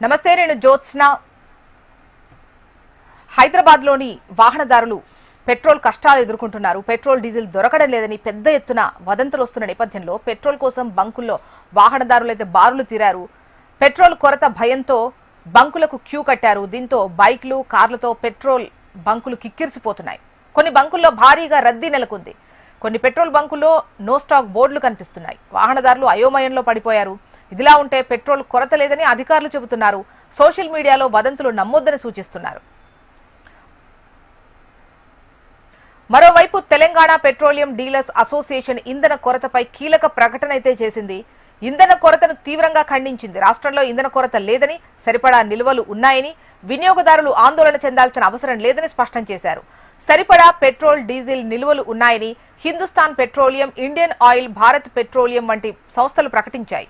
నమస్తే, నేను జ్యోత్స్న. హైదరాబాద్లోని వాహనదారులు పెట్రోల్ కష్టాలు ఎదుర్కొంటున్నారు. పెట్రోల్ డీజిల్ దొరకడం లేదని పెద్ద ఎత్తున వదంతులు వస్తున్న నేపథ్యంలో పెట్రోల్ కోసం బంకుల్లో వాహనదారులు అయితే బారులు తీరారు. పెట్రోల్ కొరత భయంతో బంకులకు క్యూ కట్టారు. దీంతో బైక్లు, కార్లతో పెట్రోల్ బంకులు కిక్కిరిసిపోతున్నాయి. కొన్ని బంకుల్లో భారీగా రద్దీ నెలకొంది. కొన్ని పెట్రోల్ బంకుల్లో నో స్టాక్ బోర్డులు కనిపిస్తున్నాయి. వాహనదారులు అయోమయంలో పడిపోయారు. ఇదిలా ఉంటే పెట్రోల్ కొరత లేదని అధికారులు చెబుతున్నారు. సోషల్ మీడియాలో వదంతులు నమ్మొద్దని సూచిస్తున్నారు. మరోవైపు తెలంగాణ పెట్రోలియం డీలర్స్ అసోసియేషన్ ఇంధన కొరతపై కీలక ప్రకటన అయితే చేసింది. ఇంధన కొరతను తీవ్రంగా ఖండించింది. రాష్ట్రంలో ఇంధన కొరత లేదని, సరిపడా నిల్వలు ఉన్నాయని, వినియోగదారులు ఆందోళన చెందాల్సిన అవసరం లేదని స్పష్టం చేశారు. సరిపడా పెట్రోల్, డీజిల్ నిల్వలు ఉన్నాయని Hindustan petroleum, Indian oil, Bharat petroleum వంటి సంస్థలు ప్రకటించాయి.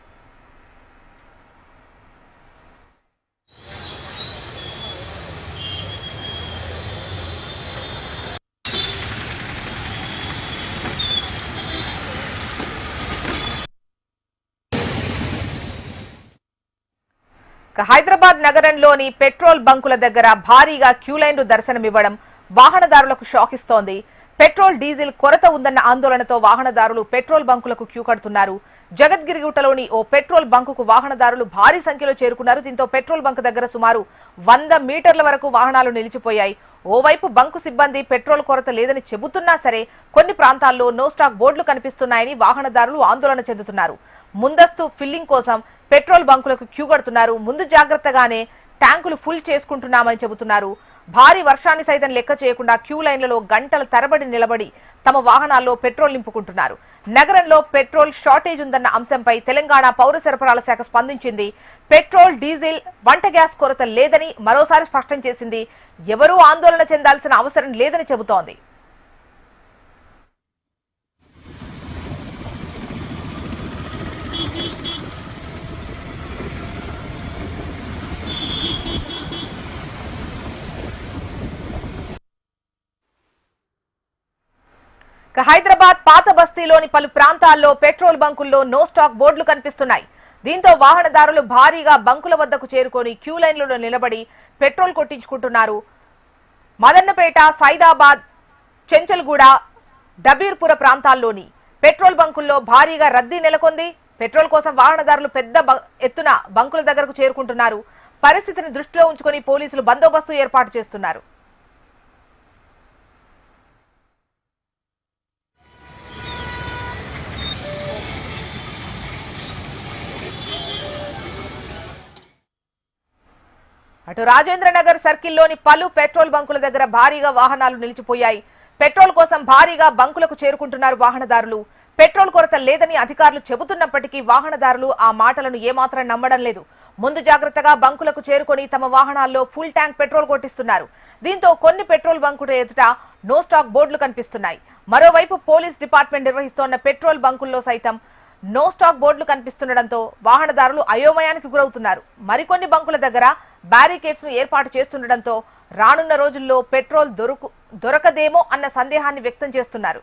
హైదరాబాద్ నగరంలోని పెట్రోల్ బంకుల దగ్గర భారీగా క్యూలైన్లు దర్శనమివ్వడం వాహనదారులకు షాక్ ఇస్తోంది. పెట్రోల్, డీజిల్ కొరత ఉందన్న ఆందోళనతో వాహనదారులు పెట్రోల్ బంకులకు క్యూ కడుతున్నారు. జగద్గిరిగుట్టలోని ఓ పెట్రోల్ బంకుకు వాహనదారులు భారీ సంఖ్యలో చేరుకున్నారు. దీంతో పెట్రోల్ బంక్ దగ్గర సుమారు 100 మీటర్ల వరకు వాహనాలు నిలిచిపోయాయి. ఓవైపు బంకు సిబ్బంది పెట్రోల్ కొరత లేదని చెబుతున్నా సరే కొన్ని ప్రాంతాల్లో నో స్టాక్ బోర్డులు కనిపిస్తున్నాయని వాహనదారులు ఆందోళన చెందుతున్నారు. ముందస్తు ఫిల్లింగ్ కోసం పెట్రోల్ బంకులకు క్యూ కడుతున్నారు. ముందు జాగ్రత్తగానే ట్యాంకులు ఫుల్ చేసుకుంటున్నామని చెబుతున్నారు. భారీ వర్షాన్ని సైతం లెక్క చేయకుండా క్యూ లైన్లలో గంటల తరబడి నిలబడి తమ వాహనాల్లో పెట్రోల్ నింపుకుంటున్నారు. నగరంలో పెట్రోల్ షార్టేజ్ ఉందన్న అంశంపై తెలంగాణ పౌర సరఫరాల శాఖ స్పందించింది. పెట్రోల్, డీజిల్, వంట గ్యాస్ కొరత లేదని మరోసారి స్పష్టం చేసింది. ఎవరూ ఆందోళన చెందాల్సిన అవసరం లేదని చెబుతోంది. హైదరాబాద్ పాత బస్తీలోని పలు ప్రాంతాల్లో పెట్రోల్ బంకుల్లో నో స్టాక్ బోర్డులు కనిపిస్తున్నాయి. దీంతో వాహనదారులు భారీగా బంకుల వద్దకు చేరుకొని క్యూ లైన్లలో నిలబడి పెట్రోల్ కొట్టించుకుంటున్నారు. మదన్నపేట, సైదాబాద్, చెంచల్గూడ, డబీర్పుర ప్రాంతాల్లోని పెట్రోల్ బంకుల్లో భారీగా రద్దీ నెలకొంది. పెట్రోల్ కోసం వాహనదారులు పెద్ద ఎత్తున బంకుల దగ్గరకు చేరుకుంటున్నారు. పరిస్థితిని దృష్టిలో ఉంచుకొని పోలీసులు బందోబస్తు ఏర్పాటు చేస్తున్నారు. అటు రాజేంద్రనగర్ సర్కిల్లోని పలు పెట్రోల్ బంకుల దగ్గర భారీగా వాహనాలు నిలిచిపోయాయి. పెట్రోల్ కోసం భారీగా బంకులకు చేరుకుంటున్నారు వాహనదారులు. పెట్రోల్ కొరత లేదని అధికారులు చెబుతున్నప్పటికీ వాహనదారులు ఆ మాటలను ఏమాత్రం నమ్మడం లేదు. ముందు జాగ్రత్తగా బంకులకు చేరుకొని తమ వాహనాల్లో ఫుల్ ట్యాంక్ పెట్రోల్ కొట్టిస్తున్నారు. దీంతో కొన్ని పెట్రోల్ బంకుల ఎదుట నో స్టాక్ బోర్డులు కనిపిస్తున్నాయి. మరోవైపు పోలీస్ డిపార్ట్మెంట్ నిర్వహిస్తోన్న పెట్రోల్ బంకుల్లో సైతం నో స్టాక్ బోర్డులు కనిపిస్తుండటంతో వాహనదారులు అయోమయానికి గురవుతున్నారు. మరికొన్ని బంకుల దగ్గర బ్యారికేడ్స్ ను ఏర్పాటు చేస్తుండటంతో రానున్న రోజుల్లో పెట్రోల్ దొరకదేమో అన్న సందేహాన్ని వ్యక్తం చేస్తున్నారు.